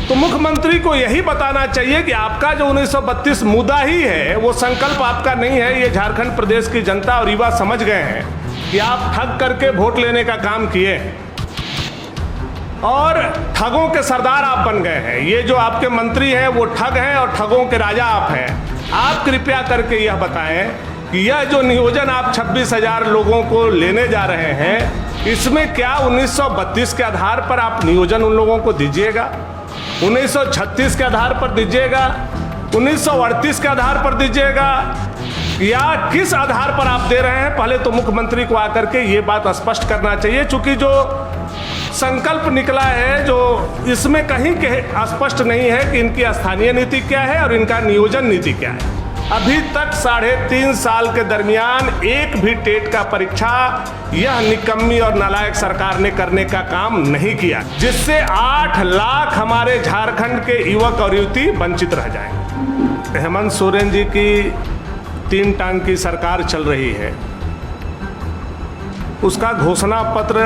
तो मुख्यमंत्री को यही बताना चाहिए कि आपका जो 1932 मुद्दा ही है वो संकल्प आपका नहीं है। ये झारखंड प्रदेश की जनता और युवा समझ गए हैं कि आप ठग करके वोट लेने का काम किए और ठगों के सरदार आप बन गए हैं। ये जो आपके मंत्री हैं वो ठग हैं और ठगों के राजा आप हैं। आप कृपया करके यह बताएं कि यह जो नियोजन आप 26,000 लोगों को लेने जा रहे हैं, इसमें क्या 1932 के आधार पर आप नियोजन उन लोगों को दीजिएगा, 1936 के आधार पर दीजिएगा, 1938 के आधार पर दीजिएगा, या किस आधार पर आप दे रहे हैं? पहले तो मुख्यमंत्री को आकर के ये बात स्पष्ट करना चाहिए, चूंकि जो संकल्प निकला है जो इसमें कहीं स्पष्ट नहीं है कि इनकी स्थानीय नीति क्या है और इनका नियोजन नीति क्या है। अभी तक 3.5 साल के दरमियान एक भी टेट का परीक्षा यह निकम्मी और नालायक सरकार ने करने का काम नहीं किया, जिससे 8 लाख हमारे झारखंड के युवक और युवती वंचित रह जाएंगे। हेमंत सोरेन जी की 3 टांग की सरकार चल रही है, उसका घोषणा पत्र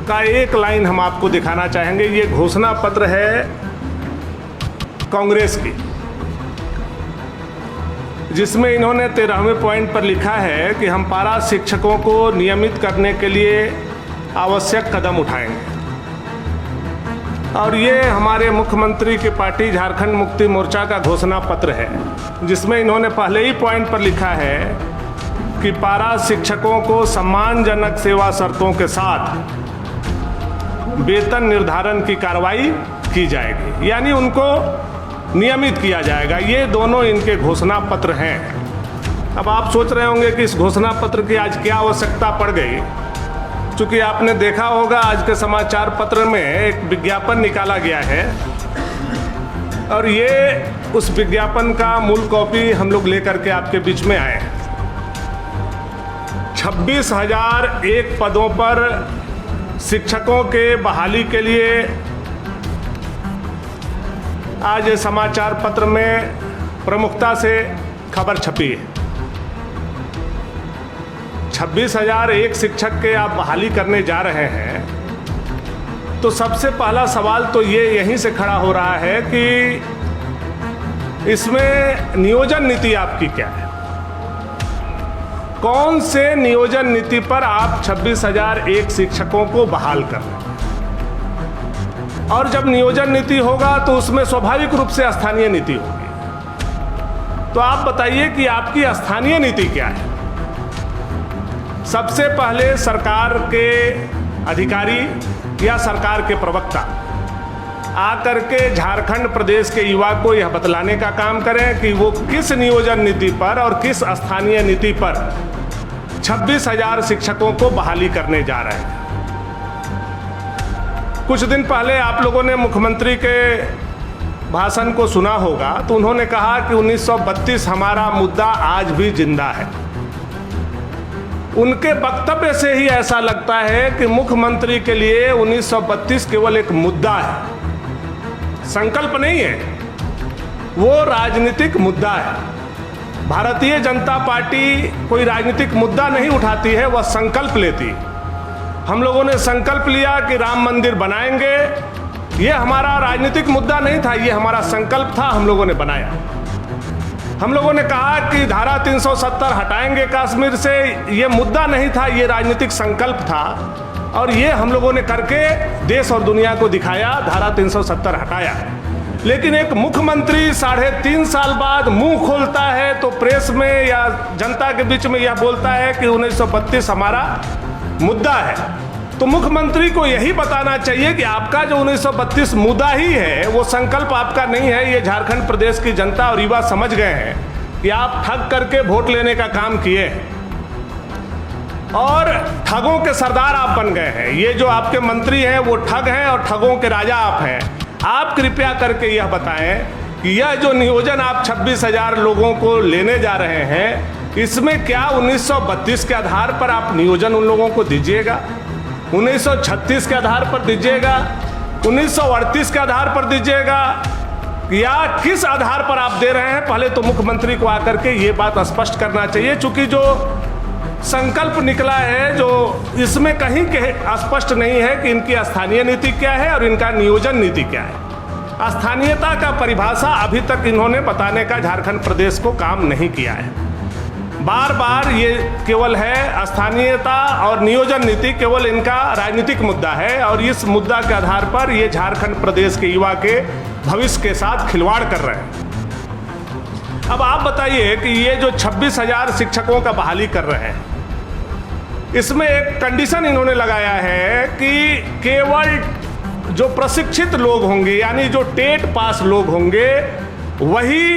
का एक लाइन हम आपको दिखाना चाहेंगे। ये घोषणा पत्र है कांग्रेस की, जिसमें इन्होंने 13वें पॉइंट पर लिखा है कि हम पारा शिक्षकों को नियमित करने के लिए आवश्यक कदम उठाएंगे। और ये हमारे मुख्यमंत्री की पार्टी झारखंड मुक्ति मोर्चा का घोषणा पत्र है, जिसमें इन्होंने पहले ही पॉइंट पर लिखा है कि पारा शिक्षकों को सम्मानजनक सेवा शर्तों के साथ वेतन निर्धारण की कार्रवाई की जाएगी, यानी उनको नियमित किया जाएगा। ये दोनों इनके घोषणा पत्र हैं। अब आप सोच रहे होंगे कि इस घोषणा पत्र की आज क्या आवश्यकता पड़ गई। चूंकि आपने देखा होगा आज के समाचार पत्र में एक विज्ञापन निकाला गया है और ये उस विज्ञापन का मूल कॉपी हम लोग लेकर के आपके बीच में आए हैं। 26,001 पदों पर शिक्षकों के बहाली के लिए आज समाचार पत्र में प्रमुखता से खबर छपी है। 26,001 शिक्षक के आप बहाली करने जा रहे हैं, तो सबसे पहला सवाल तो ये यहीं से खड़ा हो रहा है कि इसमें नियोजन नीति आपकी क्या है? कौन से नियोजन नीति पर आप 26,001 शिक्षकों को बहाल कर रहे हैं? और जब नियोजन नीति होगा तो उसमें स्वाभाविक रूप से स्थानीय नीति होगी। तो आप बताइए कि आपकी स्थानीय नीति क्या है? सबसे पहले सरकार के अधिकारी या सरकार के प्रवक्ता आकर के झारखंड प्रदेश के युवा को यह बतलाने का काम करें कि वो किस नियोजन नीति पर और किस स्थानीय नीति पर 26,000 शिक्षकों को बहाली करने जा रहे हैं। कुछ दिन पहले आप लोगों ने मुख्यमंत्री के भाषण को सुना होगा, तो उन्होंने कहा कि 1932 हमारा मुद्दा आज भी जिंदा है। उनके वक्तव्य से ही ऐसा लगता है कि मुख्यमंत्री के लिए 1932 केवल एक मुद्दा है, संकल्प नहीं है, वो राजनीतिक मुद्दा है। भारतीय जनता पार्टी कोई राजनीतिक मुद्दा नहीं उठाती है, वह संकल्प लेती है। हम लोगों ने संकल्प लिया कि राम मंदिर बनाएंगे, ये हमारा राजनीतिक मुद्दा नहीं था, ये हमारा संकल्प था, हम लोगों ने बनाया। हम लोगों ने कहा कि धारा 370 हटाएंगे कश्मीर से, ये मुद्दा नहीं था, ये राजनीतिक संकल्प था, और ये हम लोगों ने करके देश और दुनिया को दिखाया, धारा 370 हटाया। लेकिन एक मुख्यमंत्री 3.5 साल बाद मुंह खोलता है तो प्रेस में या जनता के बीच में यह बोलता है कि 1932 हमारा मुद्दा है। तो मुख्यमंत्री को यही बताना चाहिए कि आपका जो 1932 मुद्दा ही है वो संकल्प आपका नहीं है। ये झारखंड प्रदेश की जनता और युवा समझ गए हैं कि आप ठग करके वोट लेने का काम किए और ठगों के सरदार आप बन गए हैं। ये जो आपके मंत्री हैं वो ठग हैं और ठगों के राजा आप हैं। आप कृपया करके यह बताएं कि यह जो नियोजन आप 26,000 लोगों को लेने जा रहे हैं, इसमें क्या 1932 के आधार पर आप नियोजन उन लोगों को दीजिएगा, 1936 के आधार पर दीजिएगा, 1938 के आधार पर दीजिएगा, या किस आधार पर आप दे रहे हैं? पहले तो मुख्यमंत्री को आकर के ये बात स्पष्ट करना चाहिए, चूंकि जो संकल्प निकला है जो इसमें कहीं स्पष्ट नहीं है कि इनकी स्थानीय नीति क्या है और इनका नियोजन नीति क्या है। स्थानीयता का परिभाषा अभी तक इन्होंने बताने का झारखंड प्रदेश को काम नहीं किया है। बार बार ये केवल है स्थानीयता और नियोजन नीति केवल इनका राजनीतिक मुद्दा है और इस मुद्दा के आधार पर ये झारखंड प्रदेश के युवा के भविष्य के साथ खिलवाड़ कर रहे हैं। अब आप बताइए कि ये जो 26,000 शिक्षकों का बहाली कर रहे हैं, इसमें एक कंडीशन इन्होंने लगाया है कि केवल जो प्रशिक्षित लोग होंगे यानी जो टेट पास लोग होंगे वही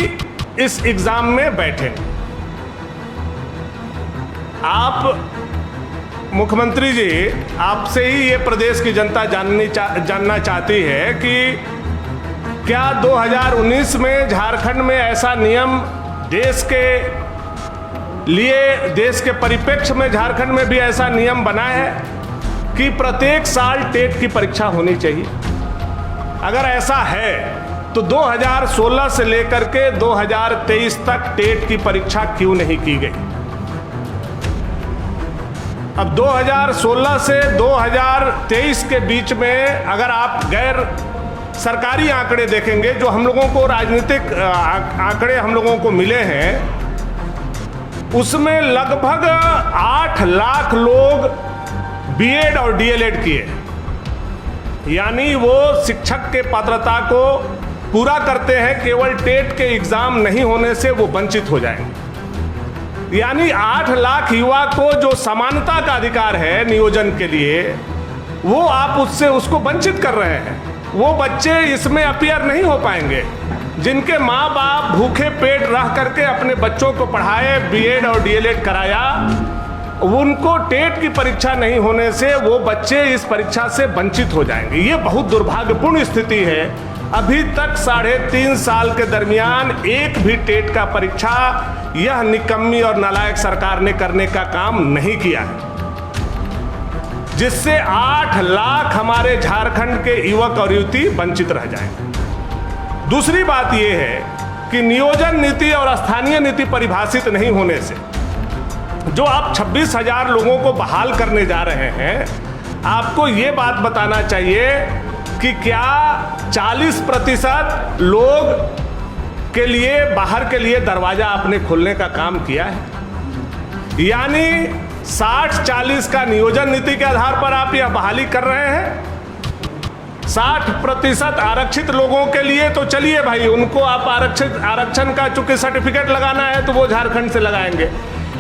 इस एग्जाम में बैठेंगे। आप मुख्यमंत्री जी, आपसे ही ये प्रदेश की जनता जानना चाहती है कि क्या 2019 में झारखंड में ऐसा नियम देश के लिए, देश के परिप्रेक्ष्य में झारखंड में भी ऐसा नियम बना है कि प्रत्येक साल टेट की परीक्षा होनी चाहिए? अगर ऐसा है तो 2016 से लेकर के 2023 तक टेट की परीक्षा क्यों नहीं की गई? अब 2016 से 2023 के बीच में अगर आप गैर सरकारी आंकड़े देखेंगे, जो हम लोगों को राजनीतिक आंकड़े हम लोगों को मिले हैं, उसमें लगभग 8 लाख लोग बीएड और डीएलएड किए, यानी वो शिक्षक के पात्रता को पूरा करते हैं, केवल टेट के एग्जाम नहीं होने से वो वंचित हो जाएंगे। यानी 8 लाख युवा को जो समानता का अधिकार है नियोजन के लिए, वो आप उसको वंचित कर रहे हैं। वो बच्चे इसमें अपीयर नहीं हो पाएंगे जिनके माँ बाप भूखे पेट रह करके अपने बच्चों को पढ़ाए, बीएड और डीएलएड कराया, उनको टेट की परीक्षा नहीं होने से वो बच्चे इस परीक्षा से वंचित हो जाएंगे। ये बहुत दुर्भाग्यपूर्ण स्थिति है। अभी तक 3.5 साल के दरमियान एक भी टेट का परीक्षा यह निकम्मी और नालायक सरकार ने करने का काम नहीं किया है, जिससे 8 लाख हमारे झारखंड के युवक और युवती वंचित रह जाएंगे। दूसरी बात यह है कि नियोजन नीति और स्थानीय नीति परिभाषित नहीं होने से जो आप 26,000 लोगों को बहाल करने जा रहे हैं, आपको ये बात बताना चाहिए कि क्या 40% लोग के लिए बाहर के लिए दरवाजा आपने खोलने का काम किया है? यानी 60-40 का नियोजन नीति के आधार पर आप यह बहाली कर रहे हैं। 60% आरक्षित लोगों के लिए तो चलिए भाई, उनको आप आरक्षण का चूंकि सर्टिफिकेट लगाना है तो वो झारखंड से लगाएंगे,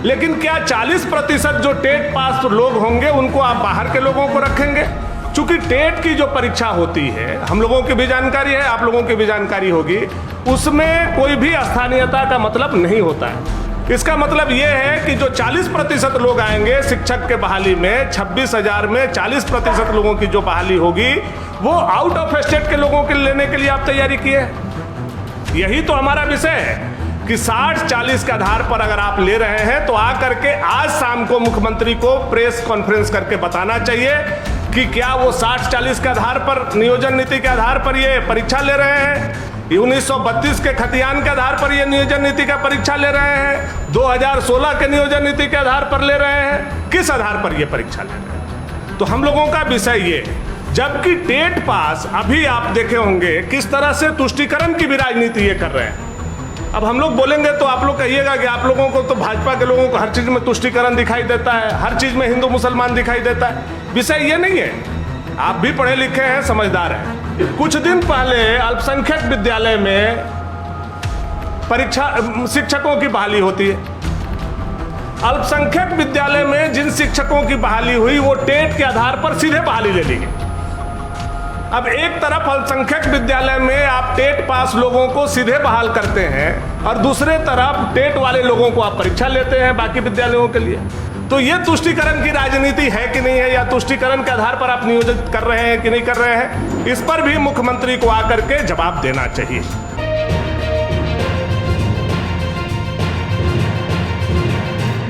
लेकिन क्या 40% जो टेट पास लोग होंगे उनको आप बाहर के लोगों को रखेंगे? चूंकि टेट की जो परीक्षा होती है, हम लोगों की भी जानकारी है, आप लोगों की भी जानकारी होगी, उसमें कोई भी स्थानीयता का मतलब नहीं होता है। इसका मतलब यह है कि जो 40% लोग आएंगे शिक्षक के बहाली में, 26,000 में 40% लोगों की जो बहाली होगी वो आउट ऑफ स्टेट के लोगों के लेने के लिए आप तैयारी किए। यही तो हमारा विषय है कि 60-40 के आधार पर अगर आप ले रहे हैं तो आकर के आज शाम को मुख्यमंत्री को प्रेस कॉन्फ्रेंस करके बताना चाहिए कि क्या वो 60-40 के आधार पर, नियोजन नीति के आधार पर ये परीक्षा ले रहे हैं, 1932 के खतियान के आधार पर ये नियोजन नीति का परीक्षा ले रहे हैं, 2016 के नियोजन नीति के आधार पर ले रहे हैं, किस आधार पर ये परीक्षा ले रहे हैं? तो हम लोगों का विषय ये, जबकि टेट पास अभी आप देखे होंगे किस तरह से तुष्टीकरण की भी राजनीति ये कर रहे हैं। अब हम लोग बोलेंगे तो आप लोग कहिएगा कि आप लोगों को तो भाजपा के लोगों को हर चीज में तुष्टीकरण दिखाई देता है, हर चीज में हिंदू मुसलमान दिखाई देता है। विषय ये नहीं है। आप भी पढ़े लिखे हैं, समझदार हैं। कुछ दिन पहले अल्पसंख्यक विद्यालय में परीक्षा शिक्षकों की बहाली होती है। अल्पसंख्यक विद्यालय में जिन शिक्षकों की बहाली हुई वो टेट के आधार पर सीधे बहाली ले ली गई। अब एक तरफ अल्पसंख्यक विद्यालय में आप टेट पास लोगों को सीधे बहाल करते हैं और दूसरे तरफ टेट वाले लोगों को आप परीक्षा लेते हैं बाकी विद्यालयों के लिए। तो ये तुष्टीकरण की राजनीति है कि नहीं है, या तुष्टीकरण के आधार पर आप नियोजित कर रहे हैं कि नहीं कर रहे हैं, इस पर भी मुख्यमंत्री को आकर के जवाब देना चाहिए।